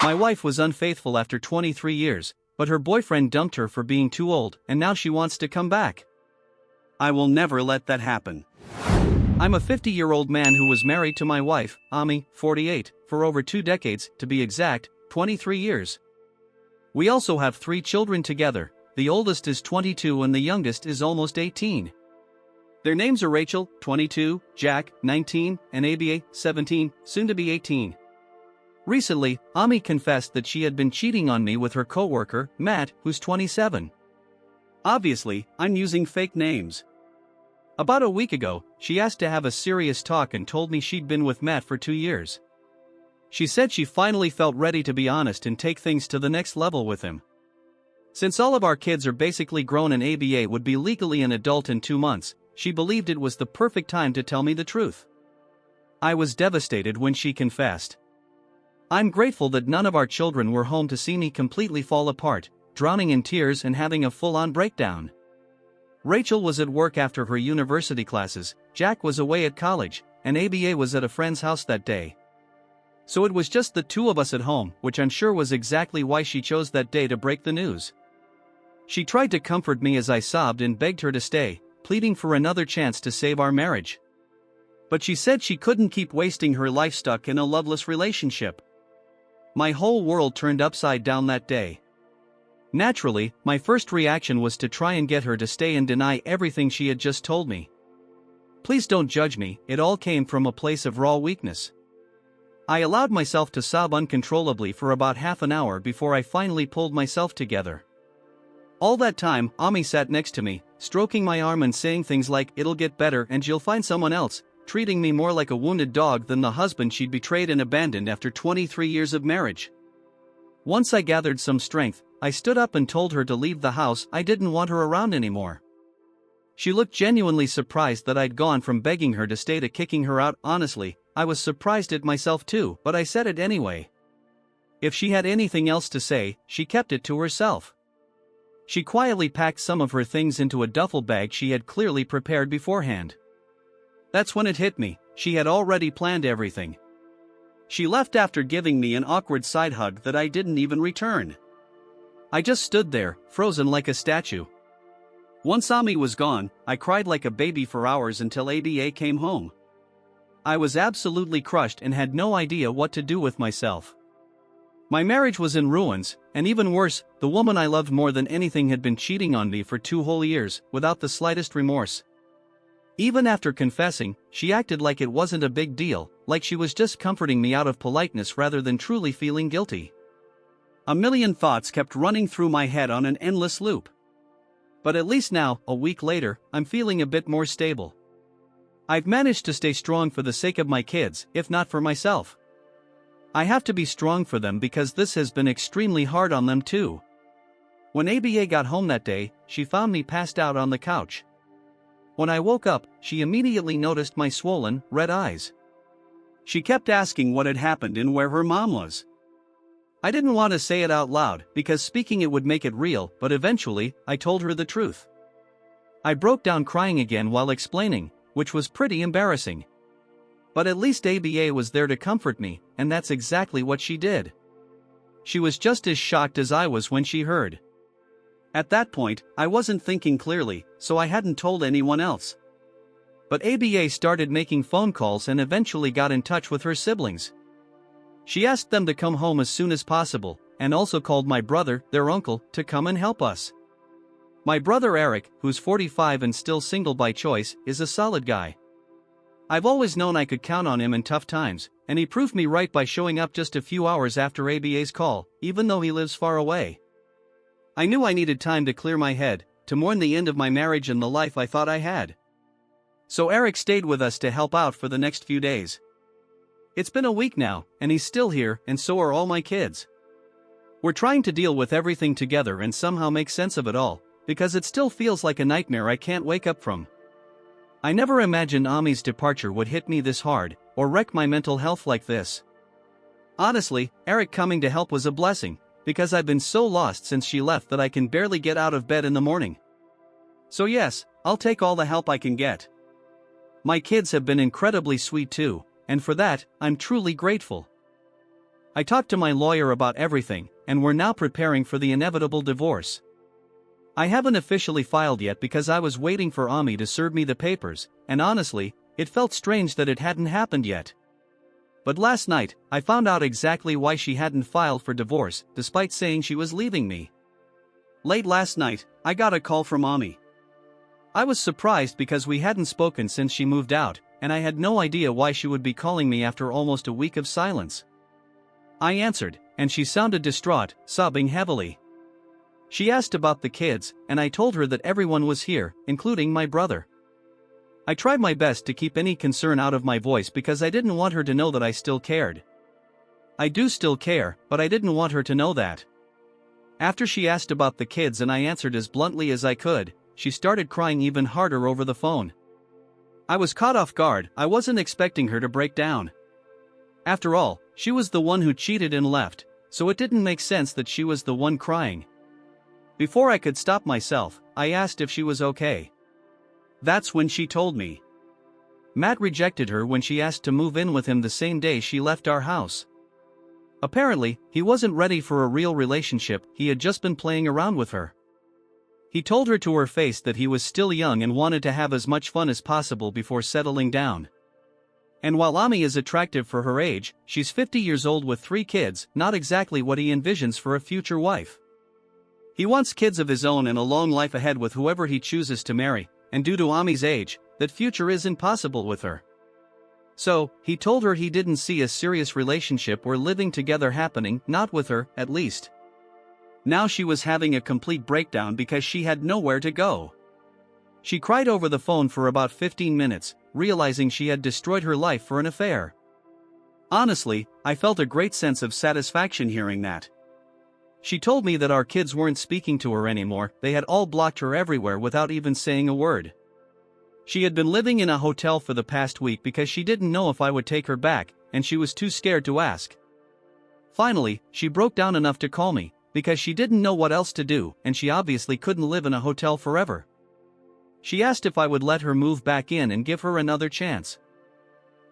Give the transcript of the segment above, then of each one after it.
My wife was unfaithful after 23 years, but her boyfriend dumped her for being too old, and now she wants to come back. I will never let that happen. I'm a 50-year-old man who was married to my wife, Ami, 48, for over 2 decades, to be exact, 23 years. We also have 3 children together. The oldest is 22 and the youngest is almost 18. Their names are Rachel, 22, Jack, 19, and Abia, 17, soon to be 18. Recently, Ami confessed that she had been cheating on me with her coworker, Matt, who's 27. Obviously, I'm using fake names. About a week ago, she asked to have a serious talk and told me she'd been with Matt for 2 years. She said she finally felt ready to be honest and take things to the next level with him. Since all of our kids are basically grown and ABA would be legally an adult in 2 months, she believed it was the perfect time to tell me the truth. I was devastated when she confessed. I'm grateful that none of our children were home to see me completely fall apart, drowning in tears and having a full-on breakdown. Rachel was at work after her university classes, Jack was away at college, and ABA was at a friend's house that day. So it was just the 2 of us at home, which I'm sure was exactly why she chose that day to break the news. She tried to comfort me as I sobbed and begged her to stay, pleading for another chance to save our marriage. But she said she couldn't keep wasting her life stuck in a loveless relationship. My whole world turned upside down that day. Naturally, my first reaction was to try and get her to stay and deny everything she had just told me. Please don't judge me, it all came from a place of raw weakness. I allowed myself to sob uncontrollably for about half an hour before I finally pulled myself together. All that time, Ami sat next to me, stroking my arm and saying things like, "It'll get better and you'll find someone else," treating me more like a wounded dog than the husband she'd betrayed and abandoned after 23 years of marriage. Once I gathered some strength, I stood up and told her to leave the house. I didn't want her around anymore. She looked genuinely surprised that I'd gone from begging her to stay to kicking her out. Honestly, I was surprised at myself too, but I said it anyway. If she had anything else to say, she kept it to herself. She quietly packed some of her things into a duffel bag she had clearly prepared beforehand. That's when it hit me, she had already planned everything. She left after giving me an awkward side hug that I didn't even return. I just stood there, frozen like a statue. Once Ami was gone, I cried like a baby for hours until ABA came home. I was absolutely crushed and had no idea what to do with myself. My marriage was in ruins, and even worse, the woman I loved more than anything had been cheating on me for 2 whole years, without the slightest remorse. Even after confessing, she acted like it wasn't a big deal, like she was just comforting me out of politeness rather than truly feeling guilty. A million thoughts kept running through my head on an endless loop. But at least now, a week later, I'm feeling a bit more stable. I've managed to stay strong for the sake of my kids, if not for myself. I have to be strong for them because this has been extremely hard on them too. When ABA got home that day, she found me passed out on the couch. When I woke up, she immediately noticed my swollen, red eyes. She kept asking what had happened and where her mom was. I didn't want to say it out loud because speaking it would make it real, but eventually, I told her the truth. I broke down crying again while explaining, which was pretty embarrassing. But at least ABA was there to comfort me, and that's exactly what she did. She was just as shocked as I was when she heard. At that point, I wasn't thinking clearly, so I hadn't told anyone else. But ABA started making phone calls and eventually got in touch with her siblings. She asked them to come home as soon as possible, and also called my brother, their uncle, to come and help us. My brother Eric, who's 45 and still single by choice, is a solid guy. I've always known I could count on him in tough times, and he proved me right by showing up just a few hours after ABA's call, even though he lives far away. I knew I needed time to clear my head, to mourn the end of my marriage and the life I thought I had. So Eric stayed with us to help out for the next few days. It's been a week now, and he's still here, and so are all my kids. We're trying to deal with everything together and somehow make sense of it all, because it still feels like a nightmare I can't wake up from. I never imagined Ami's departure would hit me this hard, or wreck my mental health like this. Honestly, Eric coming to help was a blessing, because I've been so lost since she left that I can barely get out of bed in the morning. So yes, I'll take all the help I can get. My kids have been incredibly sweet too, and for that, I'm truly grateful. I talked to my lawyer about everything, and we're now preparing for the inevitable divorce. I haven't officially filed yet because I was waiting for Ami to serve me the papers, and honestly, it felt strange that it hadn't happened yet. But last night, I found out exactly why she hadn't filed for divorce, despite saying she was leaving me. Late last night, I got a call from Ami. I was surprised because we hadn't spoken since she moved out, and I had no idea why she would be calling me after almost a week of silence. I answered, and she sounded distraught, sobbing heavily. She asked about the kids, and I told her that everyone was here, including my brother. I tried my best to keep any concern out of my voice because I didn't want her to know that I still cared. I do still care, but I didn't want her to know that. After she asked about the kids and I answered as bluntly as I could, she started crying even harder over the phone. I was caught off guard. I wasn't expecting her to break down. After all, she was the one who cheated and left, so it didn't make sense that she was the one crying. Before I could stop myself, I asked if she was okay. That's when she told me. Matt rejected her when she asked to move in with him the same day she left our house. Apparently, he wasn't ready for a real relationship, he had just been playing around with her. He told her to her face that he was still young and wanted to have as much fun as possible before settling down. And while Ami is attractive for her age, she's 50 years old with 3 kids, not exactly what he envisions for a future wife. He wants kids of his own and a long life ahead with whoever he chooses to marry, and due to Ami's age, that future is impossible with her. So, he told her he didn't see a serious relationship or living together happening, not with her, at least. Now she was having a complete breakdown because she had nowhere to go. She cried over the phone for about 15 minutes, realizing she had destroyed her life for an affair. Honestly, I felt a great sense of satisfaction hearing that. She told me that our kids weren't speaking to her anymore, they had all blocked her everywhere without even saying a word. She had been living in a hotel for the past week because she didn't know if I would take her back, and she was too scared to ask. Finally, she broke down enough to call me, because she didn't know what else to do, and she obviously couldn't live in a hotel forever. She asked if I would let her move back in and give her another chance.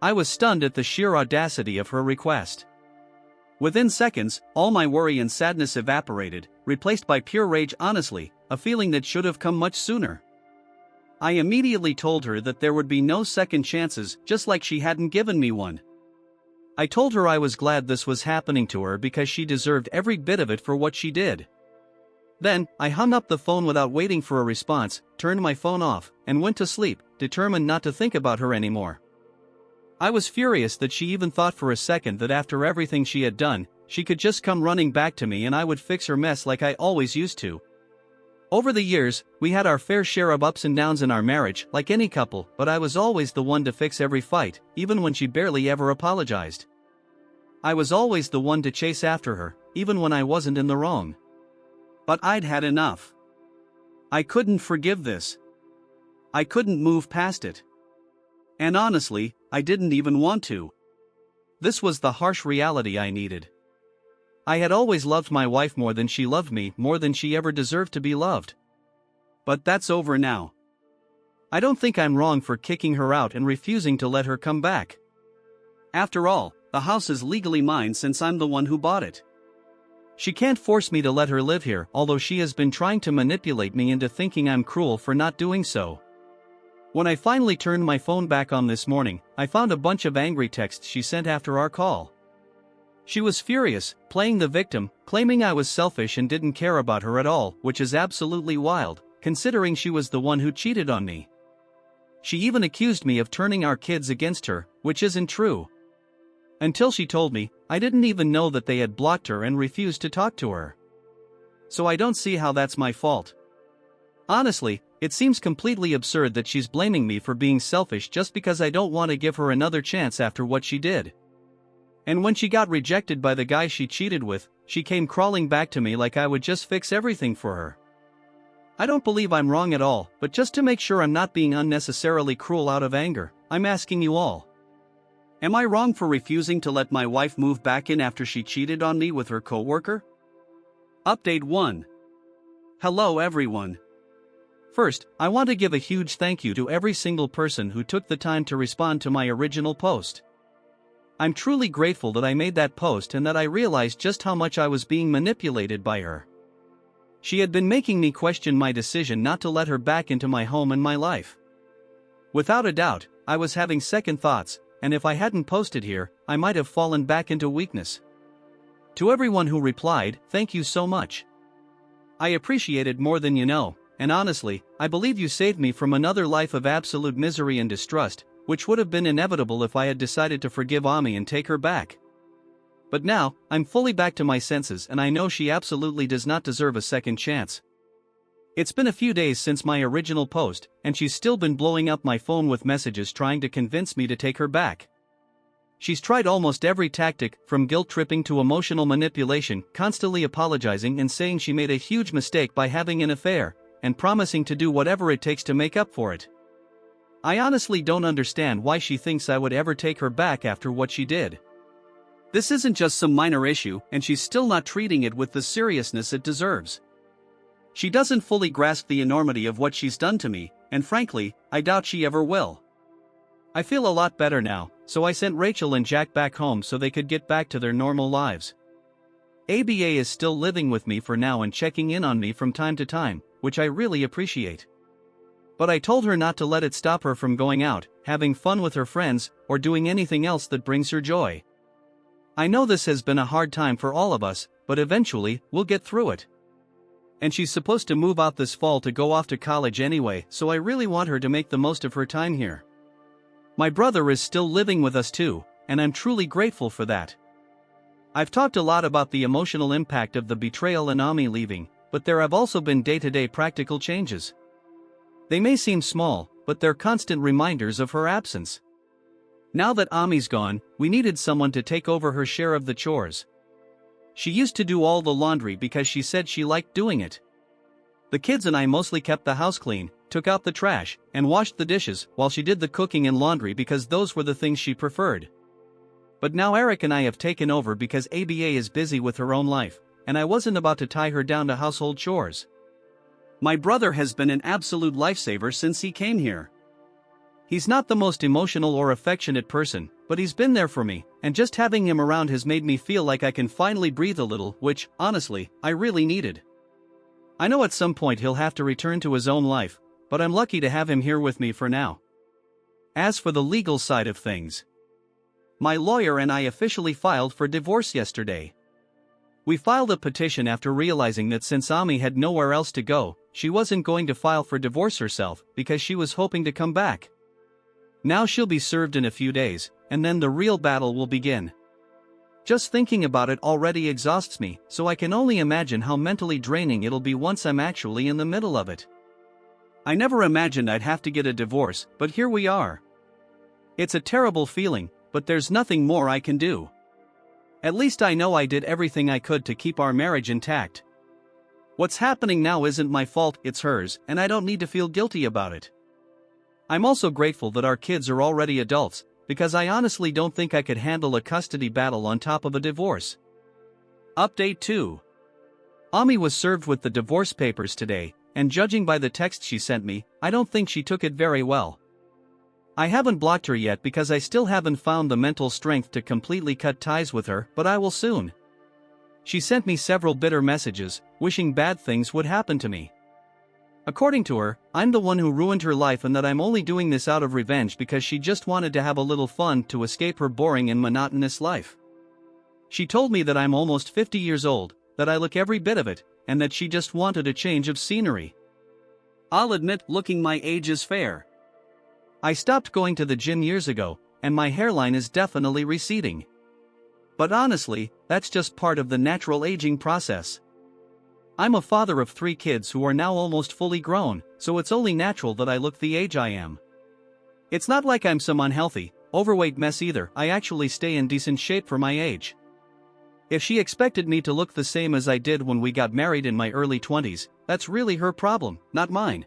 I was stunned at the sheer audacity of her request. Within seconds, all my worry and sadness evaporated, replaced by pure rage. Honestly, a feeling that should have come much sooner. I immediately told her that there would be no second chances, just like she hadn't given me one. I told her I was glad this was happening to her because she deserved every bit of it for what she did. Then, I hung up the phone without waiting for a response, turned my phone off, and went to sleep, determined not to think about her anymore. I was furious that she even thought for a second that after everything she had done, she could just come running back to me and I would fix her mess like I always used to. Over the years, we had our fair share of ups and downs in our marriage, like any couple, but I was always the one to fix every fight, even when she barely ever apologized. I was always the one to chase after her, even when I wasn't in the wrong. But I'd had enough. I couldn't forgive this. I couldn't move past it. And honestly, I didn't even want to. This was the harsh reality I needed. I had always loved my wife more than she loved me, more than she ever deserved to be loved. But that's over now. I don't think I'm wrong for kicking her out and refusing to let her come back. After all, the house is legally mine since I'm the one who bought it. She can't force me to let her live here, although she has been trying to manipulate me into thinking I'm cruel for not doing so. When I finally turned my phone back on this morning, I found a bunch of angry texts she sent after our call. She was furious, playing the victim, claiming I was selfish and didn't care about her at all, which is absolutely wild, considering she was the one who cheated on me. She even accused me of turning our kids against her, which isn't true. Until she told me, I didn't even know that they had blocked her and refused to talk to her. So I don't see how that's my fault. Honestly, it seems completely absurd that she's blaming me for being selfish just because I don't want to give her another chance after what she did. And when she got rejected by the guy she cheated with, she came crawling back to me like I would just fix everything for her. I don't believe I'm wrong at all, but just to make sure I'm not being unnecessarily cruel out of anger, I'm asking you all. Am I wrong for refusing to let my wife move back in after she cheated on me with her coworker? Update 1. Hello everyone. First, I want to give a huge thank you to every single person who took the time to respond to my original post. I'm truly grateful that I made that post and that I realized just how much I was being manipulated by her. She had been making me question my decision not to let her back into my home and my life. Without a doubt, I was having second thoughts, and if I hadn't posted here, I might have fallen back into weakness. To everyone who replied, thank you so much. I appreciate it more than you know, and honestly, I believe you saved me from another life of absolute misery and distrust, which would have been inevitable if I had decided to forgive Ami and take her back. But now, I'm fully back to my senses and I know she absolutely does not deserve a second chance. It's been a few days since my original post, and she's still been blowing up my phone with messages trying to convince me to take her back. She's tried almost every tactic, from guilt-tripping to emotional manipulation, constantly apologizing and saying she made a huge mistake by having an affair, and promising to do whatever it takes to make up for it. I honestly don't understand why she thinks I would ever take her back after what she did. This isn't just some minor issue, and she's still not treating it with the seriousness it deserves. She doesn't fully grasp the enormity of what she's done to me, and frankly, I doubt she ever will. I feel a lot better now, so I sent Rachel and Jack back home so they could get back to their normal lives. ABA is still living with me for now and checking in on me from time to time, which I really appreciate. But I told her not to let it stop her from going out, having fun with her friends, or doing anything else that brings her joy. I know this has been a hard time for all of us, but eventually, we'll get through it. And she's supposed to move out this fall to go off to college anyway, so I really want her to make the most of her time here. My brother is still living with us too, and I'm truly grateful for that. I've talked a lot about the emotional impact of the betrayal and Ami leaving, but there have also been day-to-day practical changes. They may seem small, but they're constant reminders of her absence. Now that Ami's gone, we needed someone to take over her share of the chores. She used to do all the laundry because she said she liked doing it. The kids and I mostly kept the house clean, took out the trash, and washed the dishes while she did the cooking and laundry because those were the things she preferred. But now Eric and I have taken over because ABA is busy with her own life, and I wasn't about to tie her down to household chores. My brother has been an absolute lifesaver since he came here. He's not the most emotional or affectionate person, but he's been there for me, and just having him around has made me feel like I can finally breathe a little, which, honestly, I really needed. I know at some point he'll have to return to his own life, but I'm lucky to have him here with me for now. As for the legal side of things, my lawyer and I officially filed for divorce yesterday. We filed a petition after realizing that since Ami had nowhere else to go, she wasn't going to file for divorce herself because she was hoping to come back. Now she'll be served in a few days, and then the real battle will begin. Just thinking about it already exhausts me, so I can only imagine how mentally draining it'll be once I'm actually in the middle of it. I never imagined I'd have to get a divorce, but here we are. It's a terrible feeling, but there's nothing more I can do. At least I know I did everything I could to keep our marriage intact. What's happening now isn't my fault, it's hers, and I don't need to feel guilty about it. I'm also grateful that our kids are already adults, because I honestly don't think I could handle a custody battle on top of a divorce. Update 2. Ami was served with the divorce papers today, and judging by the text she sent me, I don't think she took it very well. I haven't blocked her yet because I still haven't found the mental strength to completely cut ties with her, but I will soon. She sent me several bitter messages, wishing bad things would happen to me. According to her, I'm the one who ruined her life and that I'm only doing this out of revenge because she just wanted to have a little fun to escape her boring and monotonous life. She told me that I'm almost 50 years old, that I look every bit of it, and that she just wanted a change of scenery. I'll admit, looking my age is fair. I stopped going to the gym years ago, and my hairline is definitely receding. But honestly, that's just part of the natural aging process. I'm a father of 3 kids who are now almost fully grown, so it's only natural that I look the age I am. It's not like I'm some unhealthy, overweight mess either, I actually stay in decent shape for my age. If she expected me to look the same as I did when we got married in my early 20s, that's really her problem, not mine.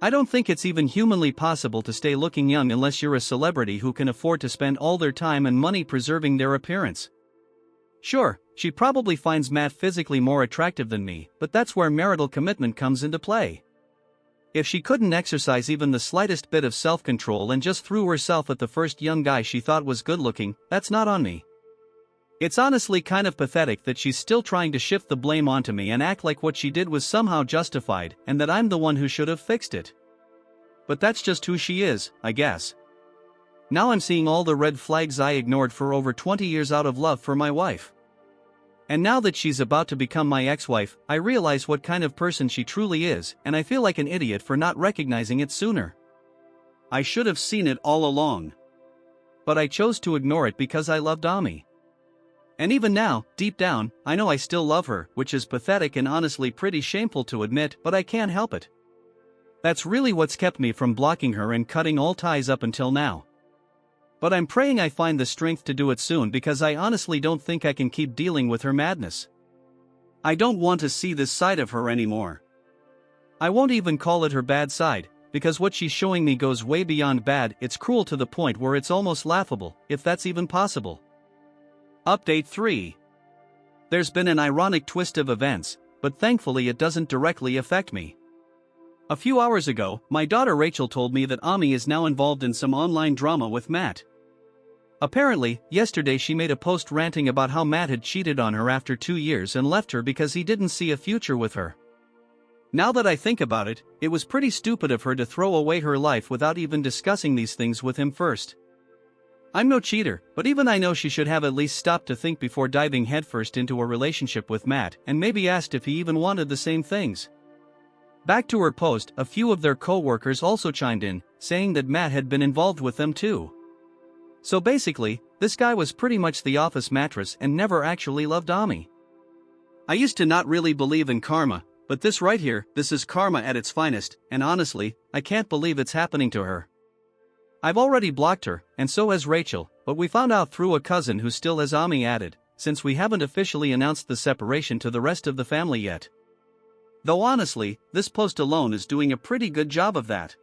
I don't think it's even humanly possible to stay looking young unless you're a celebrity who can afford to spend all their time and money preserving their appearance. Sure, she probably finds Matt physically more attractive than me, but that's where marital commitment comes into play. If she couldn't exercise even the slightest bit of self-control and just threw herself at the first young guy she thought was good-looking, that's not on me. It's honestly kind of pathetic that she's still trying to shift the blame onto me and act like what she did was somehow justified and that I'm the one who should have fixed it. But that's just who she is, I guess. Now I'm seeing all the red flags I ignored for over 20 years out of love for my wife. And now that she's about to become my ex-wife, I realize what kind of person she truly is, and I feel like an idiot for not recognizing it sooner. I should have seen it all along. But I chose to ignore it because I loved Ami. And even now, deep down, I know I still love her, which is pathetic and honestly pretty shameful to admit, but I can't help it. That's really what's kept me from blocking her and cutting all ties up until now. But I'm praying I find the strength to do it soon because I honestly don't think I can keep dealing with her madness. I don't want to see this side of her anymore. I won't even call it her bad side, because what she's showing me goes way beyond bad. It's cruel to the point where it's almost laughable, if that's even possible. Update 3. There's been an ironic twist of events, but thankfully it doesn't directly affect me. A few hours ago, my daughter Rachel told me that Ami is now involved in some online drama with Matt. Apparently, yesterday she made a post ranting about how Matt had cheated on her after 2 years and left her because he didn't see a future with her. Now that I think about it, it was pretty stupid of her to throw away her life without even discussing these things with him first. I'm no cheater, but even I know she should have at least stopped to think before diving headfirst into a relationship with Matt and maybe asked if he even wanted the same things. Back to her post, a few of their co-workers also chimed in, saying that Matt had been involved with them too. So basically, this guy was pretty much the office mattress and never actually loved Ami. I used to not really believe in karma, but this right here, this is karma at its finest, and honestly, I can't believe it's happening to her. I've already blocked her, and so has Rachel, but we found out through a cousin who still has Ami added, since we haven't officially announced the separation to the rest of the family yet. Though honestly, this post alone is doing a pretty good job of that.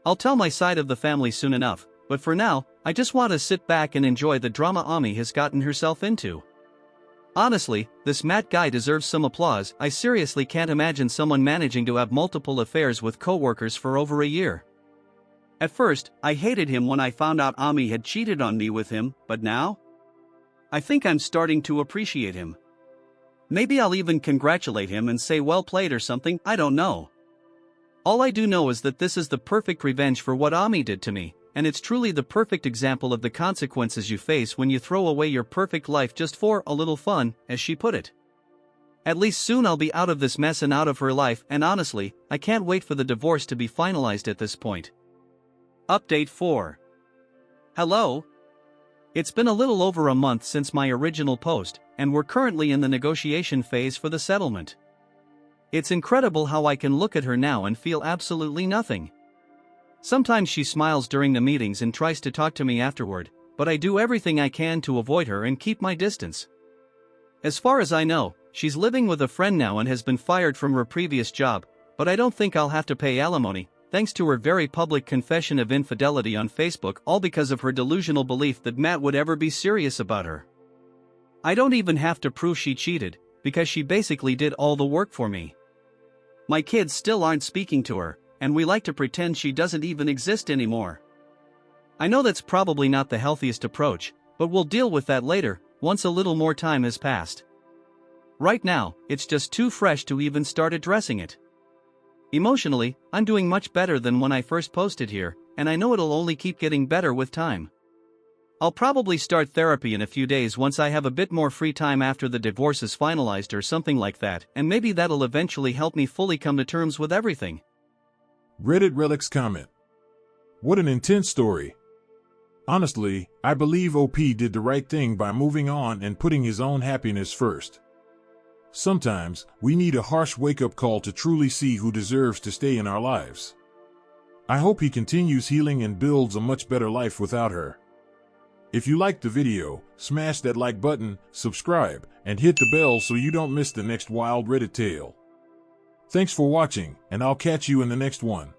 I'll tell my side of the family soon enough, but for now, I just want to sit back and enjoy the drama Ami has gotten herself into. Honestly, this Matt guy deserves some applause. I seriously can't imagine someone managing to have multiple affairs with coworkers for over a year. At first, I hated him when I found out Ami had cheated on me with him, but now? I think I'm starting to appreciate him. Maybe I'll even congratulate him and say well played or something, I don't know. All I do know is that this is the perfect revenge for what Ami did to me, and it's truly the perfect example of the consequences you face when you throw away your perfect life just for a little fun, as she put it. At least soon I'll be out of this mess and out of her life, and honestly, I can't wait for the divorce to be finalized at this point. Update 4. Hello? It's been a little over a month since my original post, and we're currently in the negotiation phase for the settlement. It's incredible how I can look at her now and feel absolutely nothing. Sometimes she smiles during the meetings and tries to talk to me afterward, but I do everything I can to avoid her and keep my distance. As far as I know, she's living with a friend now and has been fired from her previous job, but I don't think I'll have to pay alimony, thanks to her very public confession of infidelity on Facebook, all because of her delusional belief that Matt would ever be serious about her. I don't even have to prove she cheated, because she basically did all the work for me. My kids still aren't speaking to her, and we like to pretend she doesn't even exist anymore. I know that's probably not the healthiest approach, but we'll deal with that later, once a little more time has passed. Right now, it's just too fresh to even start addressing it. Emotionally, I'm doing much better than when I first posted here, and I know it'll only keep getting better with time. I'll probably start therapy in a few days once I have a bit more free time after the divorce is finalized or something like that, and maybe that'll eventually help me fully come to terms with everything. Reddit Relics comment. What an intense story. Honestly, I believe OP did the right thing by moving on and putting his own happiness first. Sometimes, we need a harsh wake-up call to truly see who deserves to stay in our lives. I hope he continues healing and builds a much better life without her. If you liked the video, smash that like button, subscribe, and hit the bell so you don't miss the next wild Reddit tale. Thanks for watching, and I'll catch you in the next one.